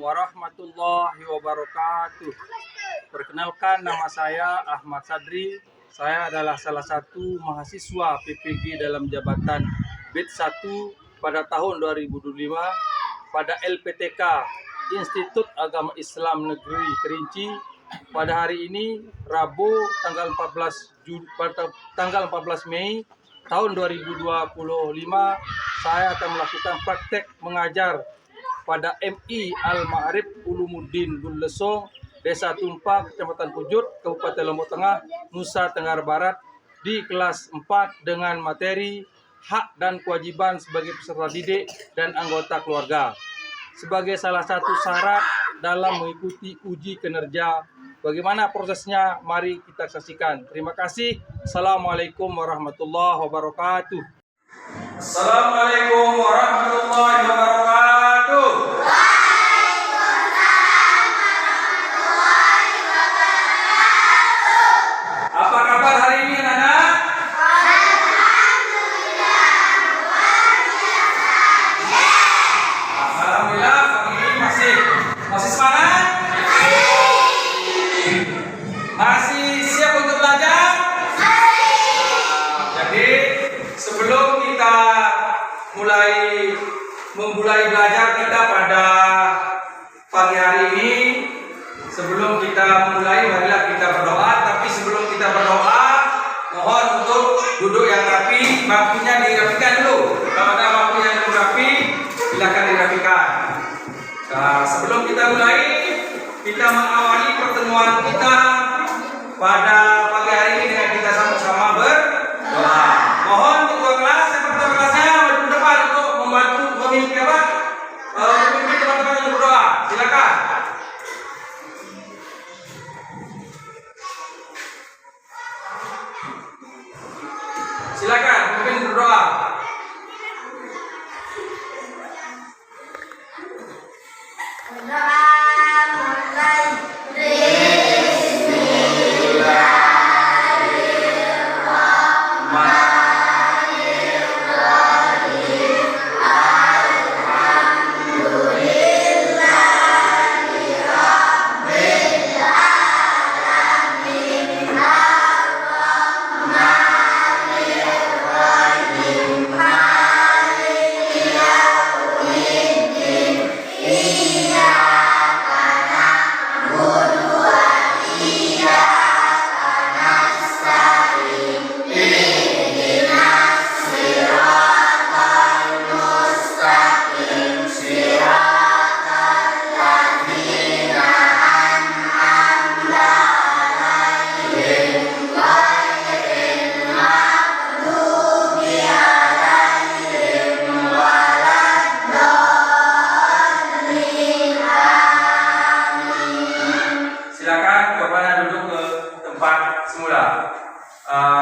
warahmatullahi wabarakatuh. Perkenalkan, nama saya Ahmad Sadri. Saya adalah salah satu mahasiswa PPG dalam jabatan BED 1 pada tahun 2025 pada LPTK Institut Agama Islam Negeri Kerinci. Pada hari ini Rabu tanggal 14 Mei tahun 2025, saya akan melakukan praktek mengajar pada MI Al-Ma'arif Ulumuddin Bullesong, Desa Tumpak, Kecamatan Pujut, Kabupaten Lombok Tengah, Nusa Tenggara Barat, di kelas 4 dengan materi hak dan kewajiban sebagai peserta didik dan anggota keluarga sebagai salah satu syarat dalam mengikuti uji kinerja. Bagaimana prosesnya? Mari kita saksikan. Terima kasih. Assalamualaikum warahmatullahi wabarakatuh. Assalamualaikum warahmatullahi wabarakatuh. Apa kabar hari ini, anak-anak? Alhamdulillah, pagi ini masih semangat? Masih siap untuk belajar? Jadi sebelum kita memulai belajar kita pada pagi hari ini, sebelum kita memulai, marilah kita berdoa. Tapi sebelum kita berdoa, mohon untuk duduk yang rapi, bangkunya dirapikan dulu. Kalau ada bangku yang belum rapi, silakan dirapikan. Nah, sebelum kita mulai, kita mengawali pertemuan kita pada pagi hari ini dengan kita sama-sama berdoa. Mohon ketua kelas, ketua kelasnya maju depan untuk membantu memimpin teman-teman untuk berdoa. Silakan. Silakan memimpin berdoa.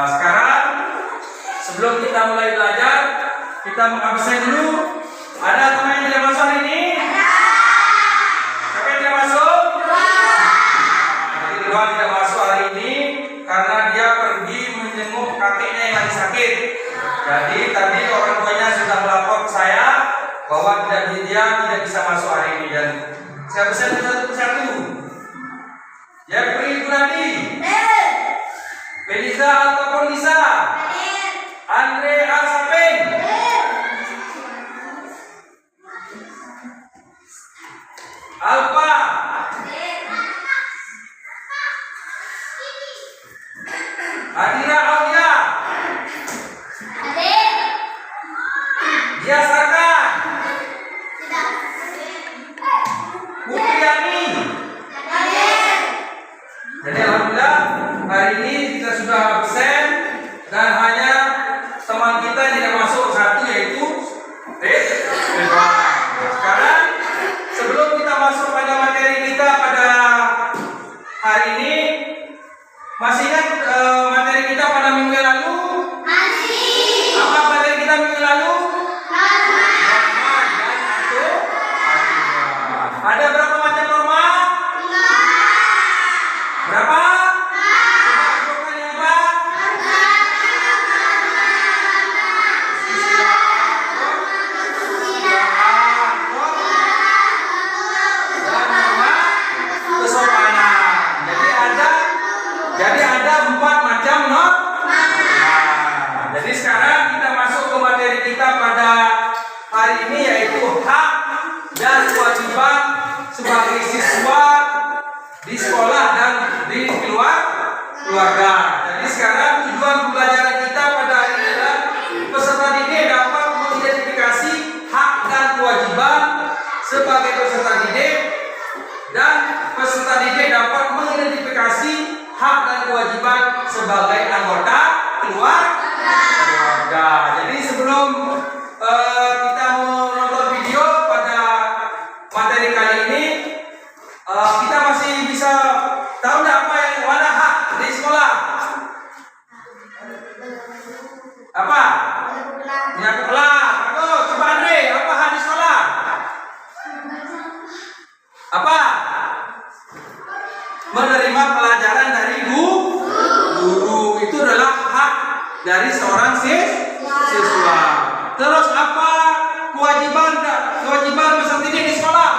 Sekarang sebelum kita mulai belajar, kita mengabsen dulu. Ada teman yang tidak masuk hari ini? Siapa yang tidak masuk? Jadi kedua tidak masuk hari ini karena dia pergi menjenguk kakeknya yang lagi sakit. Jadi tadi orang tuanya sudah melapor ke saya bahwa dia tidak bisa masuk hari ini, dan saya pesan satu persatu. Jeffrey Gunadi, Beliza Altaponisa, Andre Alsapeng, Alpa, Adira Aulia, Dia Sarkan, Putriani. Jadi alhamdulillah hari ini kita sudah absen dan hanya teman kita yang tidak masuk satu, yaitu Ridwan. Sekarang sebelum kita masuk pada materi kita pada hari ini, masih ingat materi kita pada kewajiban sebagai siswa di sekolah dan di keluarga. Jadi sekarang tujuan pembelajaran kita pada hari ini adalah peserta didik dapat mengidentifikasi hak dan kewajiban sebagai peserta didik, dan peserta didik dapat mengidentifikasi hak dan kewajiban sebagai anggota keluarga. Jadi sebelum kita menonton video pada materi kali ini, kita masih bisa tahu nggak apa yang mana hak di sekolah? Apa? Menyapu kelas. Bagus. Coba Andre, apa hak di sekolah? Apa? Menerima pelajaran dari guru. Itu adalah hak dari seorang siswa. Terus apa kewajiban peserta didik di sekolah?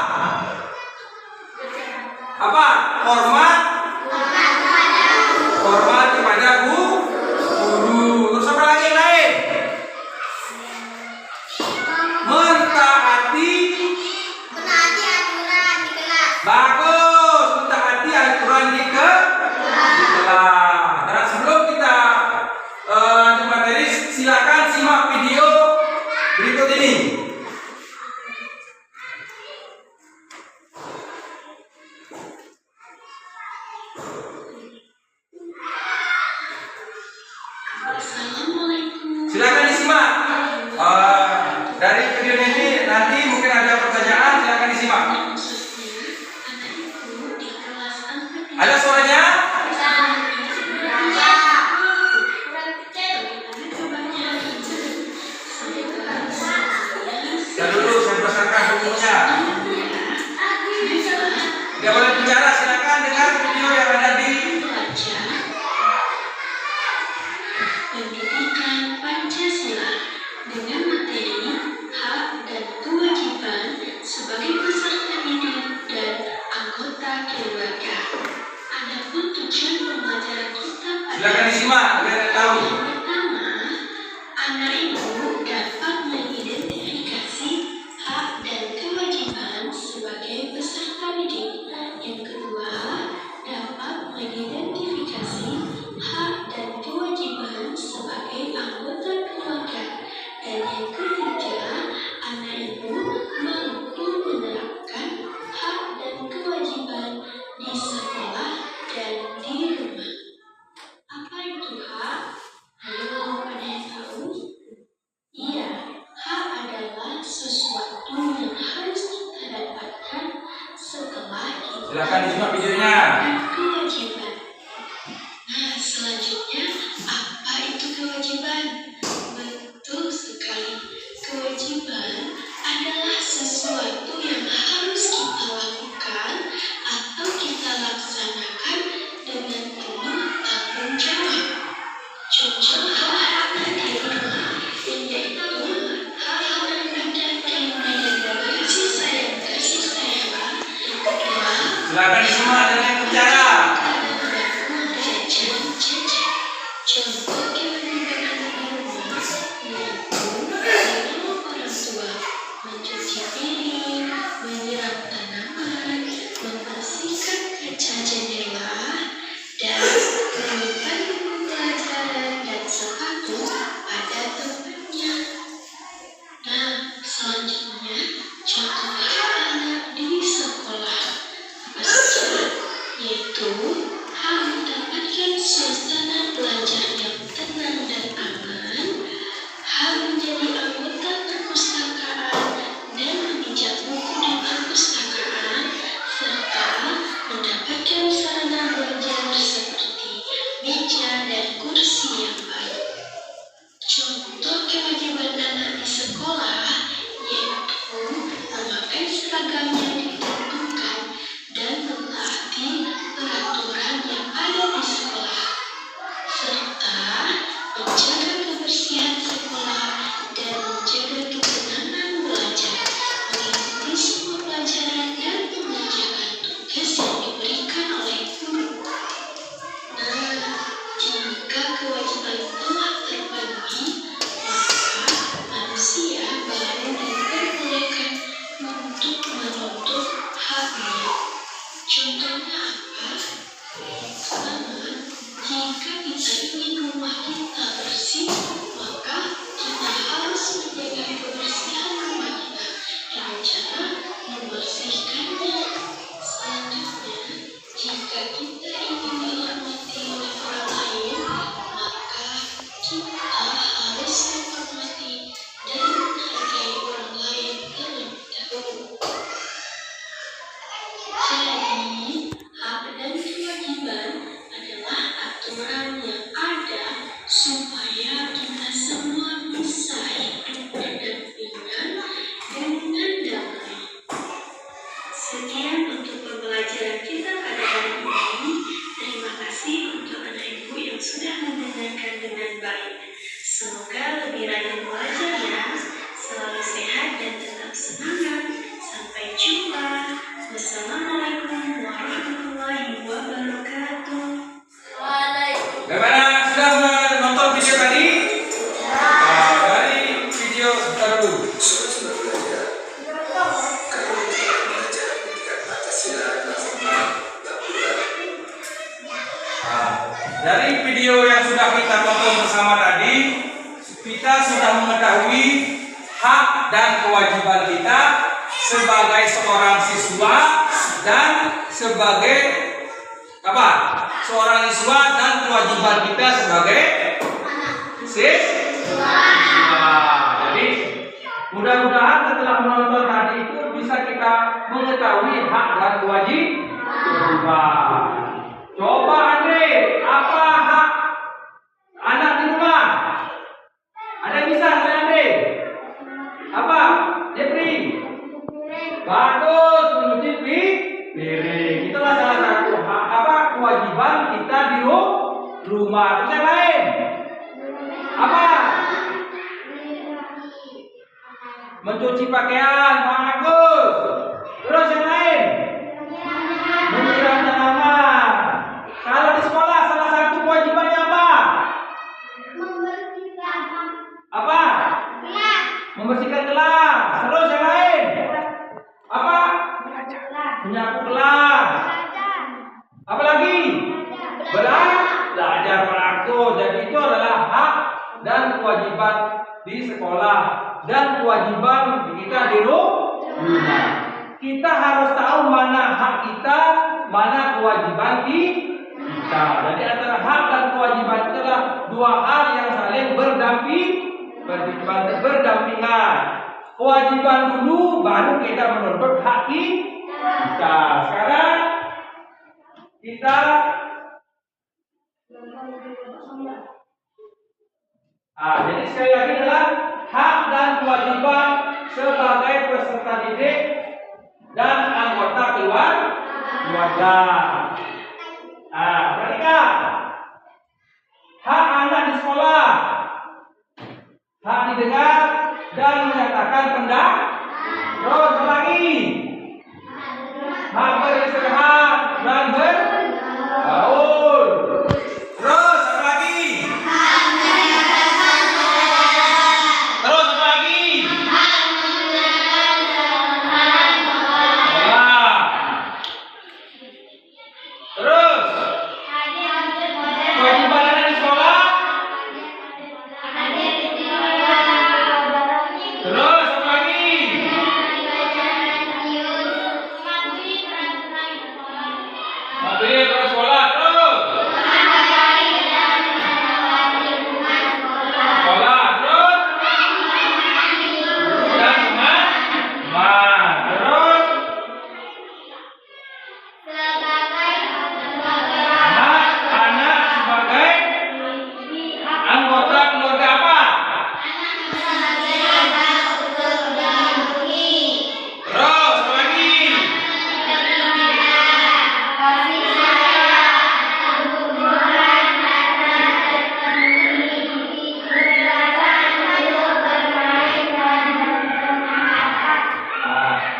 Apa? Hormat kepada guru. Terus apa lagi yang lain? Mentaati aturan di kelas. Bagus, mentaati aturan di kelas. Dan sebelum kita materi, silakan simak video berikut ini. Silakan disimak. Dari video ini nanti mungkin ada pertanyaan, silakan disimak. Ada suaranya? Saya dulu saya besarkan bukunya. Tidak boleh bicara, silakan dengar video yang ada di Pendidikan Pancasila dengan materi hak dan kewajiban sebagai peserta didik dan anggota keluarga. Adapun tujuan pembelajaran kita pada silakan disimak biar tahu. yang pertama, anak ibu dapat mengidentifikasi hak dan kewajiban sebagai peserta didik. Yang kedua, dapat mengidentifikasi hak dan kewajiban sebagai anggota keluarga. Dan yang ketiga, anak ibu mampu menerapkan hak dan kewajiban di sekolah dan di rumah. Apa itu hak? Ayo, ada yang tahu? Iya, hak adalah sesuatu yang harus kita dapatkan setelah kita Silakan disimak videonya. melakukan kewajiban. Nah, selanjutnya, apa itu kewajiban? Betul sekali. Kewajiban adalah sesuatu yang harus kita lakukan atau kita laksanakan dengan penuh tanggung jawab. Contoh hak-hak di rumah, yaitu hak-hak benda keinginan dan kasih sayang. Yang kedua, Silakan disimak dan yang bicara. contoh kewajiban anak di rumah yaitu menolong orang tua, mencuci piring, menyiram tanaman, membersihkan kaca jendela, dan menyimpan buku pelajaran dan sepatu pada tempatnya. Nah, selanjutnya contoh hak anak di sekolah apa saja? Yaitu Contohnya apa? Pertama, jika kita ingin rumah kita bersih, maka kita harus menjaga kebersihan rumah kita dengan cara membersihkannya. Selanjutnya, jika kita ingin dihormati oleh orang lain, maka kita harus menghormati dan menghargai orang lain terlebih dahulu. Jadi, hak dan kewajiban adalah aturan yang ada supaya kita semua bisa hidup berdampingan dengan damai. Sekian untuk pembelajaran kita pada hari ini. Terima kasih untuk anak ibu yang sudah mendengarkan dengan baik. Semoga lebih rajin belajar ya. Selalu sehat dan tetap semangat. Sampai jumpa. Wassalamualaikum warahmatullahi wabarakatuh. Bagaimana, sudah menonton video tadi? Nah, dari video terdahulu. Dari video yang sudah kita tonton bersama tadi, kita sudah mengetahui hak dan kewajiban kita sebagai seorang siswa dan sebagai apa? Seorang siswa dan kewajiban kita sebagai siswa. Jadi mudah-mudahan setelah menonton tadi itu bisa kita mengetahui hak dan kewajiban. Coba Andre, apa hak anak di rumah? Ada bisa Andre? Apa? Jepri? Bagus, mencuci piring. Itulah salah satu hak apa kewajiban kita di rumah. Terus yang lain? Apa? Mencuci pakaian, bagus. Terus yang lain? Menyiram tanaman. Kalau di sekolah salah satu kewajibannya apa? Apa? Membersihkan kelas. Terus yang lain? Apa? Menyapu kelas. Apa lagi? Belajar beratur. Jadi itu adalah hak dan kewajiban di sekolah dan kewajiban kita di rumah. Kita harus tahu mana hak kita, mana kewajiban kita. Jadi antara hak dan kewajiban itu adalah dua hal yang saling berdampingan. Kewajiban dulu, baru kita menuntut hak kita. Sekarang kita jadi sekali lagi adalah hak dan kewajiban sebagai peserta didik dan anggota keluarga. Perhatikan hak anak di sekolah, hak didengar dan menyatakan pendapat. Terus lagi hak beristirahat dan bergaul. Terus apa lagi? Terus apa lagi? Terus kewajiban anak di sekolah. Terus apa lagi? Mabir terus sekolah terus. Sekolah terus. Dan teman. Terus. Anak sebagai anggota keluarga apa? Terus apa lagi?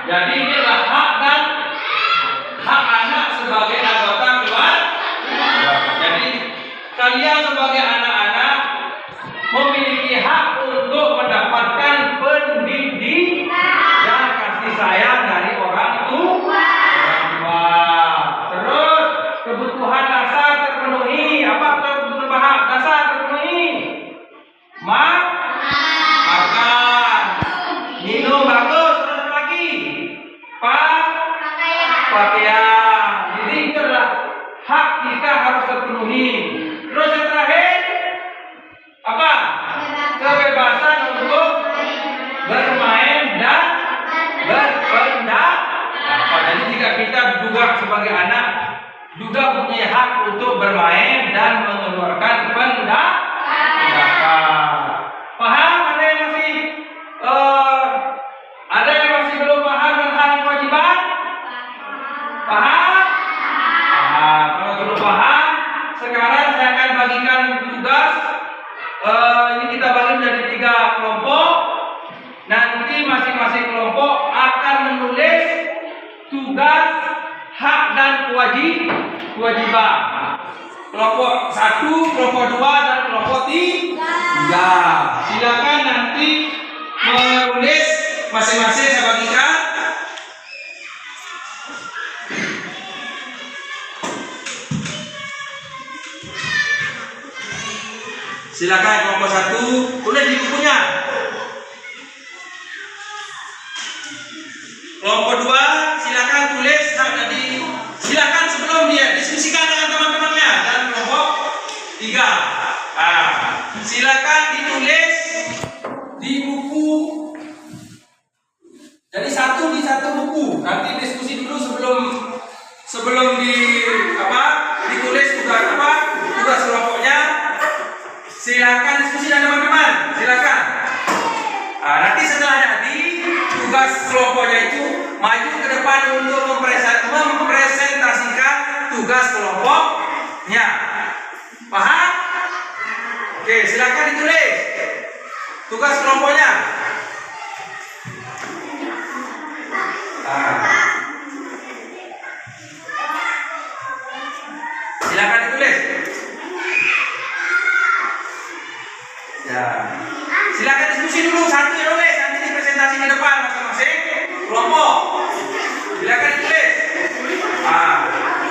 Jadi inilah hak dan hak anak sebagai anggota keluarga. Jadi kalian sebagai anak-anak memiliki hak untuk mendapatkan pendidikan dan kasih sayang dari orang tua. pakaian. Jadi itu adalah hak kita harus terpenuhi. Terus yang terakhir apa? Kebebasan untuk bermain dan berpendapat. Jadi jika kita juga sebagai anak juga punya hak untuk bermain dan mengeluarkan pendapat. Paham? Ada yang masih belum paham tentang kewajiban? Paham? Paham. Kalau belum paham, sekarang saya akan bagikan tugas. Ini kita bagi menjadi 3 kelompok. Nanti masing-masing kelompok akan menulis tugas hak dan kewajiban. Kelompok 1, kelompok 2, dan kelompok 3. Silakan nanti menulis masing-masing, saya bagikan. Silakan kelompok 1 tulis di bukunya. Kelompok 2 silakan tulis tadi. Silakan sebelum dia diskusikan dengan teman-temannya. Dan kelompok 3 silakan ditulis di buku. Jadi di satu buku. Nanti diskusi dulu sebelum ditulis tugas kelompoknya. Silakan diskusi dengan teman-teman. Silakan. Nanti setelah jadi tugas kelompoknya itu maju ke depan untuk mempresentasikan tugas kelompoknya. Paham? Oke, silakan ditulis tugas kelompoknya. Silakan ditulis. Ya. Silakan diskusi dulu, satu yang nulis, nanti dipresentasi di depan masing-masing kelompok. Silakan ditulis.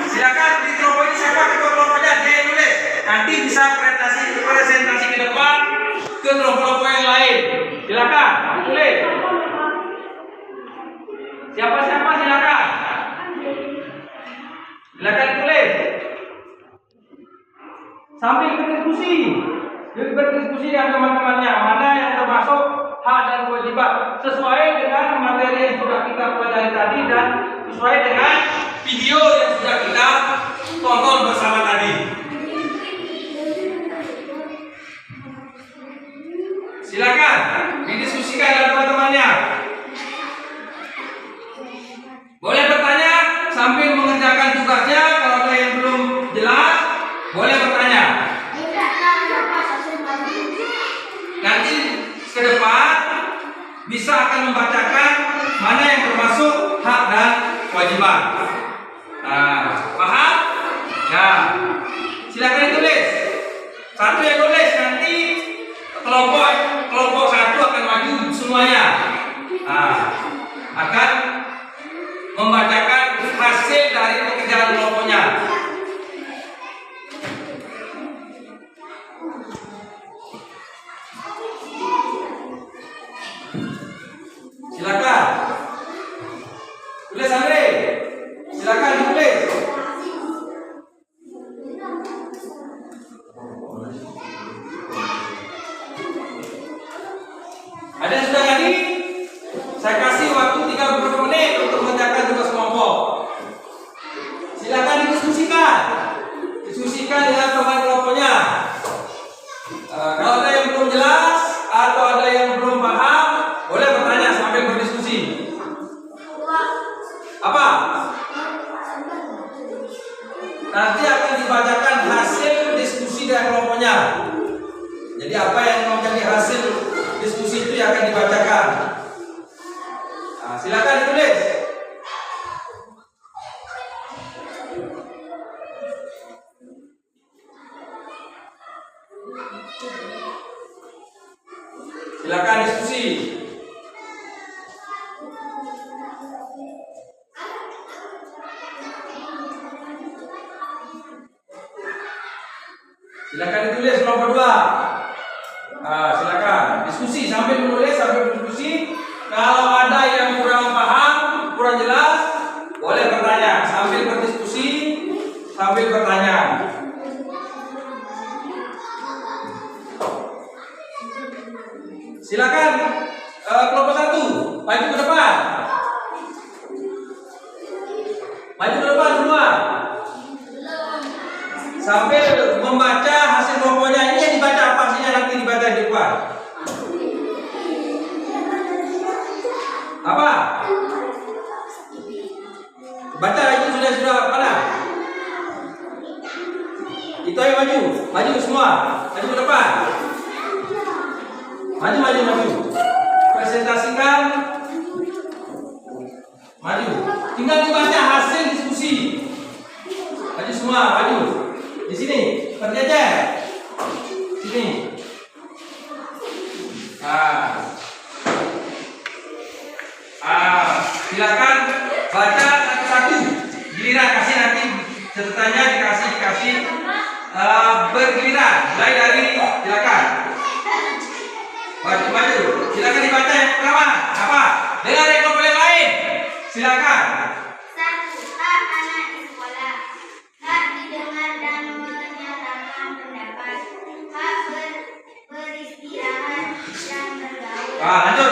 Silakan di kelompok ini siapa ketua kelompoknya, dia yang nulis. Nanti bisa presentasi ke depan ke kelompok-kelompok yang lain. Silakan ditulis. Siapa-siapa silakan. Silakan ditulis. Sambil berdiskusi dengan teman-temannya, mana yang termasuk hak dan kewajiban sesuai dengan materi yang sudah kita pelajari tadi dan sesuai dengan video yang sudah kita tonton bersama tadi. Silakan didiskusikan dengan teman-temannya. Boleh bertanya sambil mengerjakan tugasnya. Kalau ada yang belum jelas, boleh bertanya. Nanti ke depan bisa akan membacakan mana yang termasuk hak dan kewajiban. Paham? Ya. Silakan ditulis. Satu yang tulis, nanti kelompok 1 akan maju semuanya. Akan membacakan hasil dari pekerjaan kelompoknya. Silakan. Tulis Andre. Silakan ditulis. Ada yang sudah jadi? Saya kasih waktu 30 menit untuk mengerjakan tugas kelompok. Silakan didiskusikan. Diskusikan dengan teman kelompoknya. Kalau ada yang belum jelas atau ada yang belum paham, boleh bertanya sambil berdiskusi. Apa? Nanti akan dibacakan hasil diskusi dari kelompoknya. Jadi apa yang menjadi hasil diskusi itu yang akan dibacakan. Silakan ditulis. Silakan diskusi. Silakan ditulis nomor 2. Silakan diskusi sambil menulis, sambil berdiskusi. Kalau ada yang kurang paham, kurang jelas, boleh bertanya. sambil bertanya. Silakan kelompok 1 maju ke depan. Maju ke depan semua. Sambil membaca hasil kelompoknya. Ini yang dibaca apa hasilnya, nanti dibaca di depan. Apa? Baca itu sudah mana? Itu ayo maju semua, maju ke depan. Maju. Presentasikan. Maju. Tinggal dibaca hasil diskusi. Maju semua, maju. Di sini, berjajar. Sini. Silakan baca satu-satu. Giliran kasih nanti ceritanya dikasih bergiliran. Mulai dari silakan. Maju. Silakan dibaca yang pertama. Apa? Dengar yang kelompok yang lain. Silakan. 1. Hak anak di sekolah. Hak didengar dan menyatakan pendapat. Hak beristirahat dan bergaul. Lanjut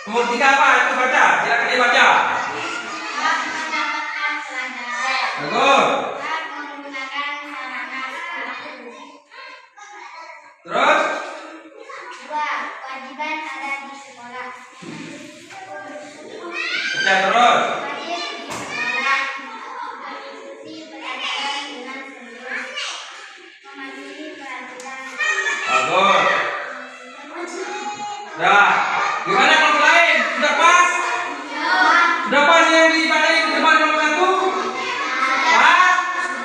nomor 3 apa? Itu baca. Silakan dibaca. Hak mendapatkan pelajaran. Bagus. Hak menggunakan sarana sekolah. Terus? 2. Kewajiban ada di sekolah. Baca terus. Wajib di sekolah mengikuti pelajaran dengan serius, mematuhi peraturan. Bagus. Dah. Gimana kelompok lain? Sudah pas? Sudah pas yang dibaca di depan nomor 1? Pas?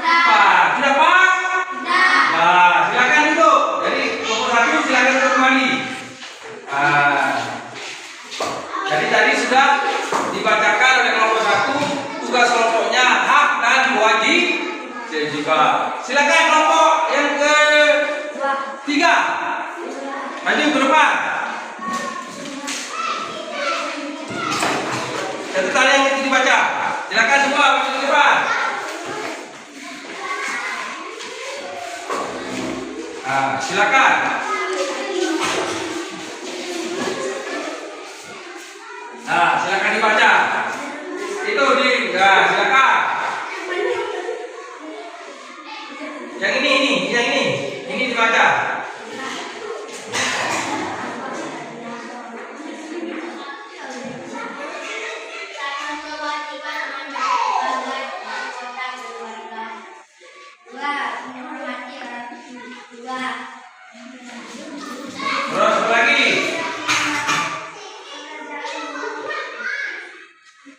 Pas. Sudah pas? Nah, silakan duduk. Jadi kelompok 1 silakan duduk kembali. Jadi tadi sudah dibacakan oleh kelompok 1 tugas kelompoknya hak dan kewajiban. Silakan kelompok yang ke-3 maju ke depan. Catatan yang itu dibaca. Silakan semua maju ke depan. Silakan. Silakan dibaca. Itu silakan. Yang ini dibaca. Kewajiban anak sebagai anggota keluarga. 2. Menghormati orang tua. Terus apa lagi?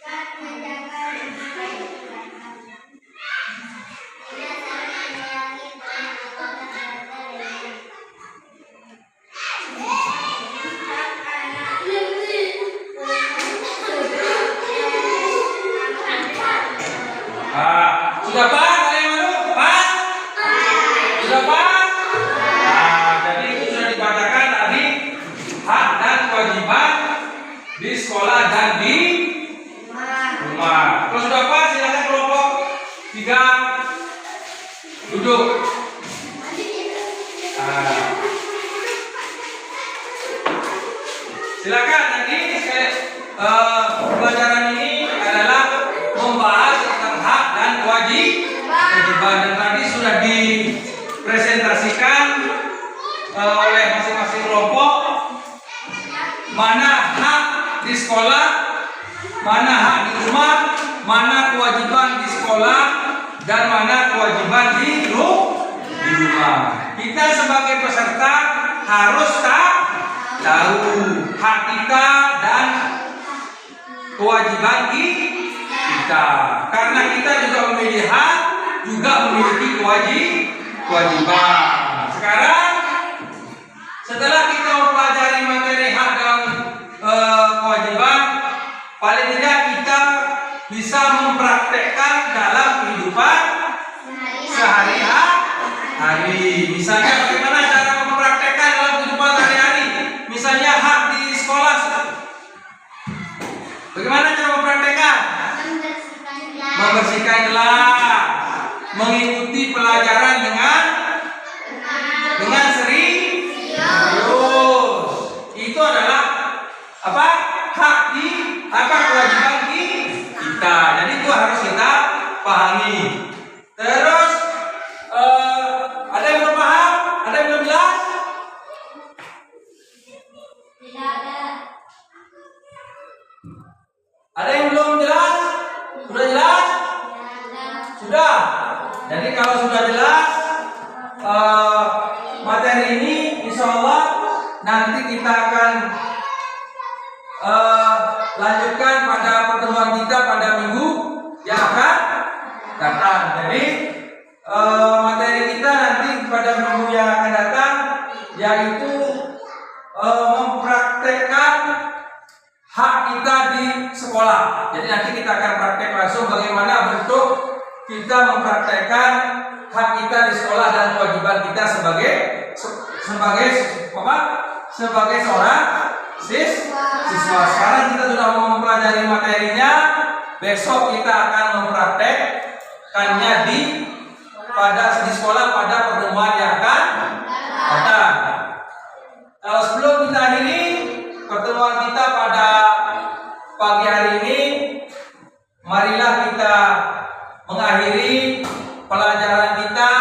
Hak menjaga dan baik kesehatan. 3. Saling menyayangi dan anggota keluarga lainnya. Hak anak Sudah pas? Ada yang baru? Pas? Sudah pas? Jadi itu sudah dibacakan tadi hak dan kewajiban di sekolah dan di rumah. Kalau sudah pas, silakan kelompok 3 duduk. Silakan nanti pelajaran ini adalah membahas tentang hak dan kewajiban, dan tadi sudah dipresentasikan oleh masing-masing kelompok mana hak di sekolah, mana hak di rumah, mana kewajiban di sekolah, dan mana kewajiban di rumah. Kita sebagai peserta harus tahu hak kita dan kewajiban kita, karena kita juga memilih hak, juga memiliki kewajiban. Sekarang setelah kita mempelajari materi hak dan kewajiban, paling tidak kita bisa mempraktekkan dalam kehidupan sehari-hari. Misalnya bagaimana cara mempraktekkan dalam kehidupan sehari-hari? Misalnya hak di sekolah. Bagaimana cara mempraktekkan? Membersihkan kelas, mengikuti pelajaran dengan serius. Itu adalah apa? Kewajiban kita. Jadi itu harus kita pahami. Terus ada yang belum paham? Ada yang belum jelas? Tidak ada. Ada yang belum jelas? Sudah jelas? Sudah. Jadi kalau sudah jelas materi ini, insya Allah nanti kita akan lanjutkan pada pertemuan kita pada minggu yang akan datang. Jadi materi kita nanti pada minggu yang akan datang yaitu mempraktekkan hak kita di sekolah. Jadi nanti kita akan praktek langsung bagaimana bentuk kita mempraktekkan hak kita di sekolah dan kewajiban kita sebagai seorang siswa. Sekarang kita sudah mempelajari materinya, besok kita akan mempraktekkannya di sekolah pada pertemuan yang akan datang. Sebelum kita akhiri pertemuan kita pada pagi hari ini, marilah kita mengakhiri pelajaran kita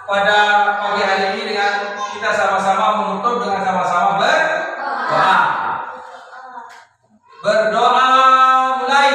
pada pagi hari ini dengan kita sama-sama menutup dengan sama-sama berdoa. Berdoa mulai.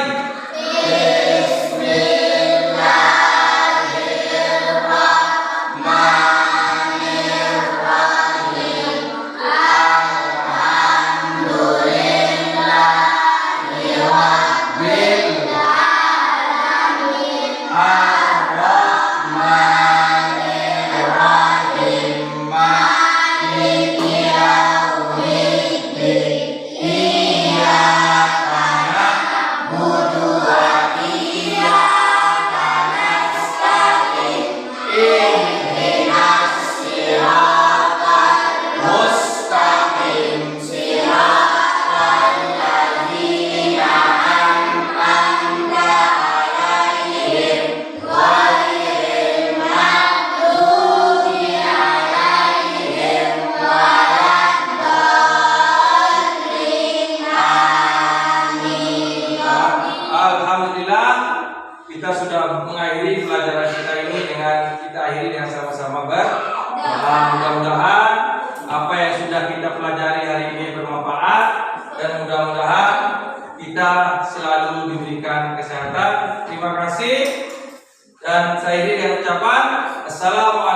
Alhamdulillah, kita sudah mengakhiri pelajaran kita ini dengan kita akhiri dengan sama-sama berdoa. Mudah-mudahan apa yang sudah kita pelajari hari ini bermanfaat dan mudah-mudahan kita selalu diberikan kesehatan. Terima kasih dan saya akhiri dengan ucapan Assalamualaikum.